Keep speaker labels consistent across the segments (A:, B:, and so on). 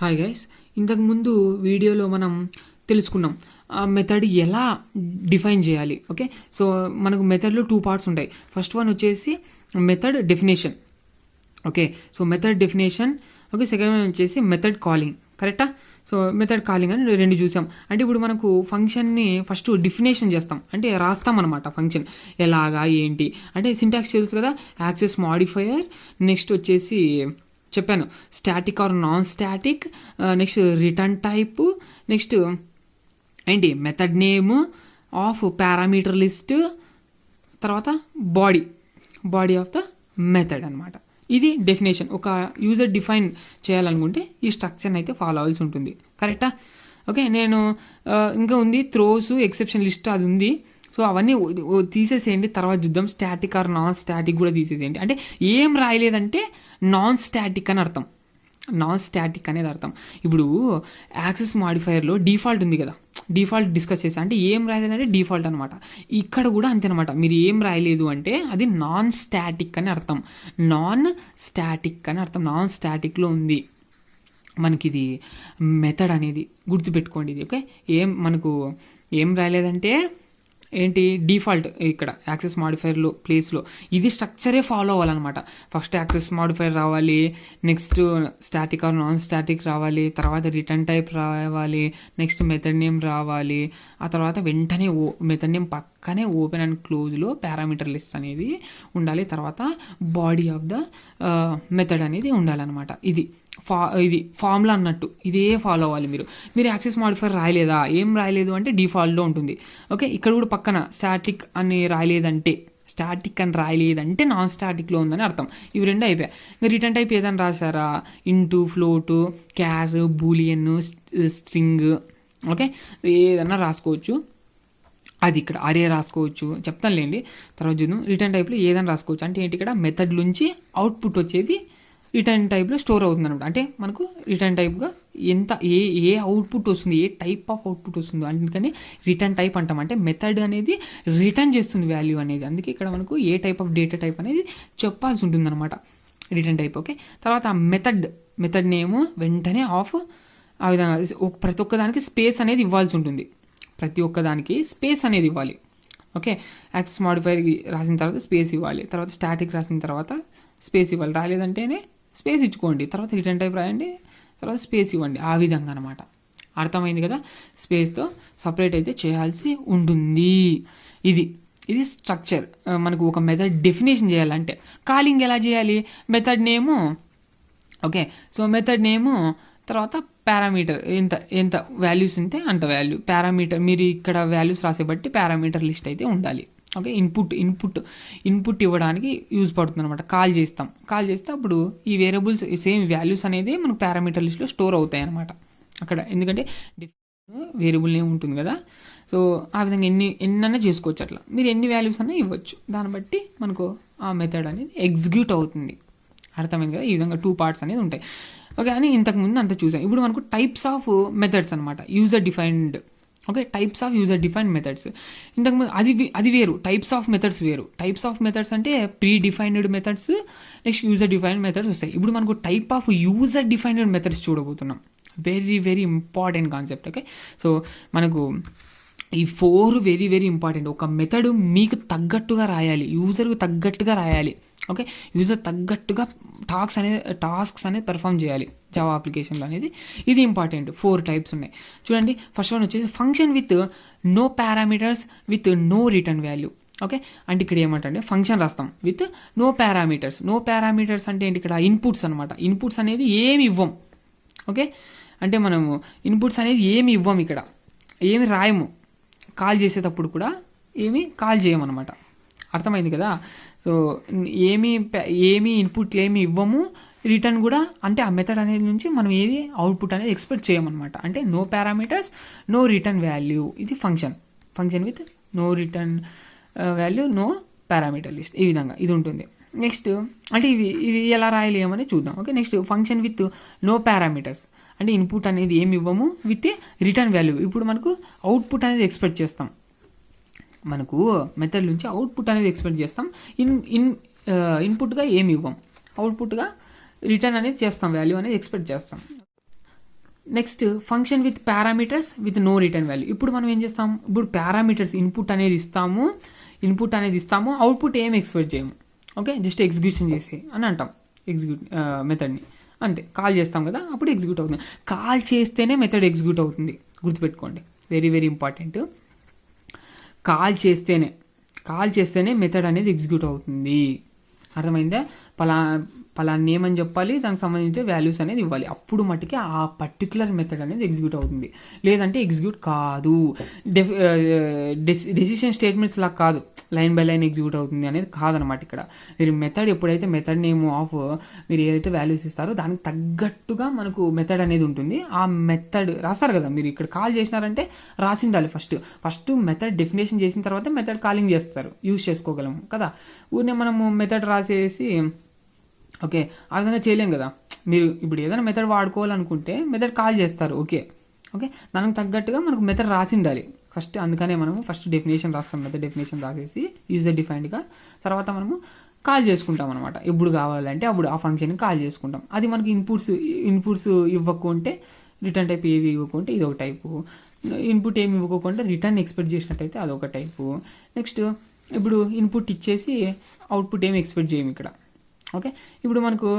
A: Hi guys, ఇంతకుముందు వీడియోలో మనం తెలుసుకున్నాం మెథడ్ ఎలా డిఫైన్ చేయాలి. ఓకే, సో మనకు మెథడ్లో 2 పార్ట్స్ ఉంటాయి. ఫస్ట్ వన్ వచ్చేసి method definition. Okay, so method definition. Okay, second one వచ్చేసి మెథడ్ కాలింగ్. కరెక్టా? సో మెథడ్ కాలింగ్ అని రెండు చూసాం. అంటే ఇప్పుడు మనకు ఫంక్షన్ని ఫస్ట్ డిఫినేషన్ చేస్తాం, అంటే రాస్తాం అనమాట. ఫంక్షన్ ఎలాగా ఏంటి అంటే సింటాక్స్ తెలుసు కదా, యాక్సెస్ మాడిఫైయర్, నెక్స్ట్ వచ్చేసి చెప్పాను static or non static, next return type, next ఏంటి method name of parameter list, తర్వాత బాడీ ఆఫ్ ద మెథడ్ అనమాట. ఇది డెఫినేషన్. ఒక యూజర్ డిఫైన్ చేయాలనుకుంటే ఈ స్ట్రక్చర్ని అయితే ఫాలో అవ్వాల్సి ఉంటుంది. కరెక్టా? ఓకే, నేను ఇంకా ఉంది త్రోస్, ఎక్సెప్షన్ లిస్ట్, అది ఉంది. సో అవన్నీ తీసేసేయండి, తర్వాత చూద్దాం. స్టాటిక్ ఆర్ నాన్ స్టాటిక్ కూడా తీసేసేయండి. అంటే ఏం రాయలేదంటే నాన్ స్టాటిక్ అని అర్థం. నాన్ స్టాటిక్ అనేది అర్థం. ఇప్పుడు యాక్సెస్ మాడిఫైయర్లో డిఫాల్ట్ ఉంది కదా, డిఫాల్ట్ డిస్కస్ చేసా అంటే ఏం రాయలేదంటే డిఫాల్ట్ అనమాట. ఇక్కడ కూడా అంతేనమాట, మీరు ఏం రాయలేదు అంటే అది నాన్ స్టాటిక్ అని అర్థం. నాన్ స్టాటిక్ అని అర్థం. నాన్ స్టాటిక్లో ఉంది మనకి ఇది మెథడ్ అనేది, గుర్తుపెట్టుకోండి ఇది. ఓకే, మనకు ఏం రాయలేదంటే ఏంటి డిఫాల్ట్. ఇక్కడ యాక్సెస్ మాడిఫైర్లో ప్లేస్లో ఇది స్ట్రక్చరే ఫాలో అవ్వాలన్నమాట. ఫస్ట్ యాక్సెస్ మాడిఫైర్ రావాలి, next static or non static రావాలి, తర్వాత రిటర్న్ టైప్ రావాలి, నెక్స్ట్ మెథడ్ నేమ్ రావాలి, ఆ తర్వాత వెంటనే మెథడ్ నేమ్ పక్కనే ఓపెన్ అండ్ క్లోజ్లో పారామీటర్ లిస్ట్ అనేది ఉండాలి, తర్వాత బాడీ ఆఫ్ ద మెథడ్ అనేది ఉండాలన్నమాట. ఇది ఫార్ములా అన్నట్టు ఇదే ఫాలో అవ్వాలి మీరు యాక్సెస్ మాడిఫైర్ రాయలేదా, ఏం రాయలేదు అంటే డిఫాల్ట్లో ఉంటుంది. ఓకే, ఇక్కడ కూడా పక్కన స్టాటిక్ అని రాయలేదంటే నాన్ స్టాటిక్లో ఉందని అర్థం. ఇవి రెండు అయిపోయాయి. ఇంకా రిటర్న్ టైప్ ఏదైనా రాశారా, int, float, char, boolean, string, okay ఏదన్నా రాసుకోవచ్చు. అది ఇక్కడ అరే రాసుకోవచ్చు, చెప్తానులేండి తర్వాత చూద్దాం. రిటర్న్ టైప్లో ఏదైనా రాసుకోవచ్చు. అంటే ఏంటి, ఇక్కడ మెథడ్ నుంచి అవుట్పుట్ వచ్చేది రిటర్న్ టైప్లో స్టోర్ అవుతుంది అనమాట. అంటే మనకు రిటర్న్ టైప్గా ఎంత ఏ అవుట్పుట్ వస్తుంది, ఏ టైప్ ఆఫ్ అవుట్పుట్ వస్తుందో అందుకని రిటర్న్ టైప్ అంటాం. అంటే మెథడ్ అనేది రిటర్న్ చేస్తుంది వాల్యూ అనేది. అందుకే ఇక్కడ మనకు ఏ టైప్ ఆఫ్ డేటా టైప్ అనేది చెప్పాల్సి ఉంటుంది అనమాట, రిటర్న్ టైప్. ఓకే, తర్వాత మెథడ్ నేమ్ వెంటనే ఆఫ్, ఆ విధంగా ప్రతి ఒక్కదానికి స్పేస్ అనేది ఇవ్వాల్సి ఉంటుంది. ప్రతి ఒక్కదానికి స్పేస్ అనేది ఇవ్వాలి. ఓకే, యాక్సెస్ మాడిఫైర్ రాసిన తర్వాత స్పేస్ ఇవ్వాలి, తర్వాత స్టాటిక్ రాసిన తర్వాత స్పేస్ ఇవ్వాలి. రాలేదంటేనే స్పేస్ ఇచ్చుకోండి, తర్వాత రిటర్న్ టైప్ రాయండి, తర్వాత స్పేస్ ఇవ్వండి. ఆ విధంగా అనమాట. అర్థమైంది కదా? స్పేస్తో సపరేట్ అయితే చేయాల్సి ఉంటుంది. ఇది స్ట్రక్చర్. మనకు ఒక మెథడ్ డెఫినేషన్ చేయాలంటే కాలింగ్ ఎలా చేయాలి, మెథడ్ నేము. ఓకే, సో మెథడ్ నేము తర్వాత పారామీటర్ ఎంత వాల్యూస్ ఉంటే అంత వాల్యూ. పారామీటర్ మీరు ఇక్కడ వాల్యూస్ రాసే బట్టి పారామీటర్ లిస్ట్ అయితే ఉండాలి. ఓకే, ఇన్పుట్ ఇవ్వడానికి యూజ్ పడుతుంది అనమాట. కాల్ చేస్తే అప్పుడు ఈ వేరియబుల్స్ సేమ్ వాల్యూస్ అనేది మనకు పారామీటర్ లిస్ట్లో స్టోర్ అవుతాయి అనమాట అక్కడ. ఎందుకంటే వేరియబుల్ నేమ్ ఉంటుంది కదా, సో ఆ విధంగా ఎన్నైనా చేసుకోవచ్చు. అట్లా మీరు ఎన్ని వాల్యూస్ అన్నా ఇవ్వచ్చు, దాన్ని బట్టి మనకు ఆ మెథడ్ అనేది ఎగ్జిక్యూట్ అవుతుంది. అర్థమైంది కదా? ఈ విధంగా 2 పార్ట్స్ అనేది ఉంటాయి. ఓకే, అని ఇంతకుముందు అంతా చూసాం. ఇప్పుడు మనకు టైప్స్ ఆఫ్ మెథడ్స్ అనమాట, user defined. Okay, types of user defined methods. ఇంతకుముందు అది వేరు, టైప్స్ ఆఫ్ మెథడ్స్ వేరు. టైప్స్ ఆఫ్ మెథడ్స్ అంటే predefined methods, next user defined methods వస్తాయి. ఇప్పుడు మనకు type of user defined methods చూడబోతున్నాం. Very very important concept. Okay, so మనకు ఈ 4 వెరీ వెరీ ఇంపార్టెంట్. ఒక మెథడ్ మీకు తగ్గట్టుగా రాయాలి, యూజర్కి తగ్గట్టుగా రాయాలి. ఓకే, యూజర్ తగ్గట్టుగా టాస్క్స్ అనేది పెర్ఫామ్ చేయాలి జావా అప్లికేషన్లో అనేది. ఇది ఇంపార్టెంట్. 4 టైప్స్ ఉన్నాయి చూడండి. ఫస్ట్ వన్ వచ్చేసి function with no parameters with no return value. Okay, అంటే ఇక్కడ ఏమంటే ఫంక్షన్ రాస్తాం విత్ నో పారామీటర్స్ అంటే ఏంటి, ఇక్కడ ఇన్పుట్స్ అనమాట. ఇన్పుట్స్ అనేది ఏమి ఇవ్వం. ఓకే, అంటే మనము ఇన్పుట్స్ అనేది ఏమి ఇవ్వం, ఇక్కడ ఏమి రాయము. కాల్ చేసేటప్పుడు కూడా కాల్ చేయమన్నమాట. అర్థమైంది కదా? సో ఏమి ఇన్పుట్లు ఏమి ఇవ్వము, రిటర్న్ కూడా అంటే ఆ మెథడ్ అనేది నుంచి మనం ఏది అవుట్పుట్ అనేది ఎక్స్పెక్ట్ చేయమన్నమాట. అంటే no parameters, no return value. ఇది function with no return value, no parameter list. ఈ విధంగా ఇది ఉంటుంది. నెక్స్ట్ అంటే ఇవి ఎలా రాయాలి ఏమని చూద్దాం. Okay, next function with no parameters అంటే ఇన్పుట్ అనేది ఏమి ఇవ్వము, విత్ రిటర్న్ వాల్యూ. ఇప్పుడు మనకు అవుట్పుట్ అనేది ఎక్స్పెక్ట్ చేస్తాం, మనకు మెథడ్ నుంచి అవుట్పుట్ అనేది ఎక్స్పెక్ట్ చేస్తాం. ఇన్పుట్గా ఏమి ఇవ్వం, అవుట్పుట్గా రిటర్న్ అనేది చేస్తాం, వాల్యూ అనేది ఎక్స్పెక్ట్ చేస్తాం. Next function with parameters with no return value. ఇప్పుడు మనం ఏం చేస్తాం, ఇప్పుడు పారామీటర్స్ ఇన్పుట్ అనేది ఇస్తాము, అవుట్పుట్ ఏం ఎక్స్పెక్ట్ చేయము. ఓకే, జస్ట్ ఎగ్జిక్యూషన్ చేసే అని అంటాం మెథడ్ని. అంతే, కాల్ చేస్తాం కదా, అప్పుడు ఎగ్జిక్యూట్ అవుతుంది. కాల్ చేస్తేనే మెథడ్ ఎగ్జిక్యూట్ అవుతుంది, గుర్తుపెట్టుకోండి, వెరీ వెరీ ఇంపార్టెంట్. కాల్ చేస్తేనే మెథడ్ అనేది ఎగ్జిక్యూట్ అవుతుంది. అర్థమైందా? పలానా నేమ్ అని చెప్పాలి, దానికి సంబంధించిన వాల్యూస్ అనేది ఇవ్వాలి, అప్పుడు మట్టుకే ఆ పర్టికులర్ మెథడ్ అనేది ఎగ్జిక్యూట్ అవుతుంది. లేదంటే ఎగ్జిక్యూట్ కాదు. డెసిషన్ స్టేట్మెంట్స్ లా కాదు, లైన్ బై లైన్ ఎగ్జిక్యూట్ అవుతుంది అనేది కాదనమాట. ఇక్కడ మీరు మెథడ్ ఎప్పుడైతే మెథడ్ నేమ్ ఆఫ్ మీరు ఏదైతే వాల్యూస్ ఇస్తారో దానికి తగ్గట్టుగా మనకు మెథడ్ అనేది ఉంటుంది. ఆ మెథడ్ రాస్తారు కదా, మీరు ఇక్కడ కాల్ చేసినారంటే రాసి ఉండాలి. ఫస్ట్ మెథడ్ డెఫినేషన్ చేసిన తర్వాత మెథడ్ కాలింగ్ చేస్తారు, యూజ్ చేసుకోగలము కదా. ఊరినే మనము మెథడ్ రాసేసి ఓకే ఆ విధంగా చేయలేం కదా. మీరు ఇప్పుడు ఏదైనా మెథడ్ వాడుకోవాలనుకుంటే మెథడ్ కాల్ చేస్తారు, ఓకే, దానికి తగ్గట్టుగా మనకు మెథడ్ రాసి ఉండాలి ఫస్ట్. అందుకనే మనము ఫస్ట్ డెఫినేషన్ రాస్తాం, మెథడ్ డెఫినేషన్ రాసేసి యూజర్ డిఫైన్డ్గా, తర్వాత మనము కాల్ చేసుకుంటాం అనమాట. ఎప్పుడు కావాలంటే అప్పుడు ఆ ఫంక్షన్ని కాల్ చేసుకుంటాం. అది మనకి ఇన్పుట్స్ ఇవ్వకుంటే రిటర్న్ టైప్ ఏవి ఇవ్వకుంటే ఇది ఒక టైపు, ఇన్పుట్ ఏమి ఇవ్వకుండా రిటర్న్ ఎక్స్పెక్ట్ చేసినట్టయితే అదొక టైపు. నెక్స్ట్ ఇప్పుడు ఇన్పుట్ ఇచ్చేసి అవుట్పుట్ ఏమి ఎక్స్పెక్ట్ చేయము ఇక్కడ. ఓకే, ఇప్పుడు మనకు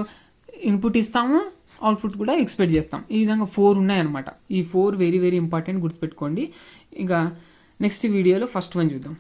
A: ఇన్పుట్ ఇస్తాము, అవుట్పుట్ కూడా ఎక్స్పెక్ట్ చేస్తాం. ఈ విధంగా 4 ఉన్నాయన్నమాట. ఈ 4 వెరీ వెరీ ఇంపార్టెంట్, గుర్తుపెట్టుకోండి. ఇంకా నెక్స్ట్ వీడియోలో ఫస్ట్ వన్ చూద్దాం.